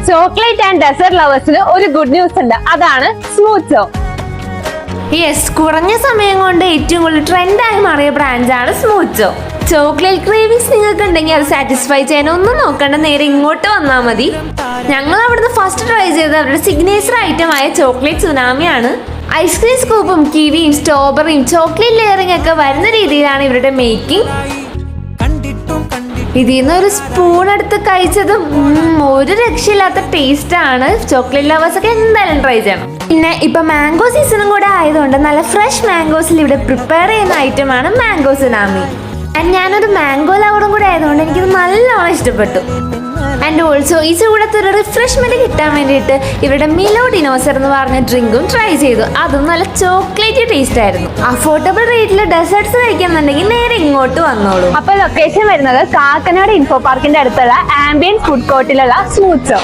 Chocolate and desert ലവേഴ്സിന് ഒരു good news ഉണ്ട്. അതാണ് സ്മൂത്തോ. യെസ്, കുറഞ്ഞ സമയം കൊണ്ട് ഏറ്റവും കൂടുതൽ ട്രെൻഡായി മാറിയ ബ്രാൻഡാണ് സ്മൂത്തോ. ചോക്ലേറ്റ് ക്രേവിങ്സ് നിങ്ങൾക്ക് ഉണ്ടെങ്കിൽ അത് സാറ്റിസ്ഫൈ ചെയ്യാൻ ഒന്നും നോക്കണ്ട, നേരെ ഇങ്ങോട്ട് വന്നാൽ മതി. ഞങ്ങൾ അവിടുന്ന് ഫസ്റ്റ് ട്രൈ ചെയ്തത് അവരുടെ സിഗ്നേച്ചർ ഐറ്റം ആയ ചോക്ലേറ്റ് സുനാമിയാണ്. ഐസ്ക്രീം സ്കൂപ്പും കിവിയും സ്ട്രോബെറിയും ചോക്ലേറ്റ് ലെയറിംഗ് ഒക്കെ വരുന്ന രീതിയിലാണ് ഇവരുടെ മേക്കിംഗ്. ഇതിൽ നിന്ന് ഒരു സ്പൂൺ എടുത്ത് കഴിച്ചതും ഒരു രക്ഷയില്ലാത്ത ടേസ്റ്റ് ആണ്. ചോക്ലേറ്റ് ലവേഴ്സ് ഒക്കെ എന്തായാലും ട്രൈ ചെയ്യണം. പിന്നെ ഇപ്പൊ മാംഗോ സീസണും കൂടെ ആയതുകൊണ്ട് നല്ല ഫ്രഷ് മാംഗോസിൽ ഇവിടെ പ്രിപ്പയർ ചെയ്യുന്ന ഐറ്റമാണ് മാംഗോ സുനാമി. ആൻഡ് ഞാനൊരു മാംഗോ ലവറും കൂടെ ആയതുകൊണ്ട് എനിക്കിത് നല്ലോണം ഇഷ്ടപ്പെട്ടു. ആൻഡ് ഓൾസോ ഈ ചൂടത്ത് ഒരു റിഫ്രഷ്മെന്റ് കിട്ടാൻ വേണ്ടിയിട്ട് ഇവരുടെ മിലോ ഡിനോസർ എന്ന് പറഞ്ഞ ഡ്രിങ്കും ട്രൈ ചെയ്തു. അതും നല്ല ചോക്ലേറ്റ് ടേസ്റ്റ് ആയിരുന്നു. അഫോർഡബിൾ റേറ്റിൽ ഡെസേർട്സ് കഴിക്കുന്നുണ്ടെങ്കിൽ നേരെ ഇങ്ങോട്ട് വന്നോളൂ. അപ്പൊ ലൊക്കേഷൻ വരുന്നത് കാക്കനാട് ഇൻഫോ പാർക്കിന്റെ അടുത്തുള്ള ആംബിയൻ ഫുഡ് കോർട്ടിലുള്ള സ്മൂത്തോ.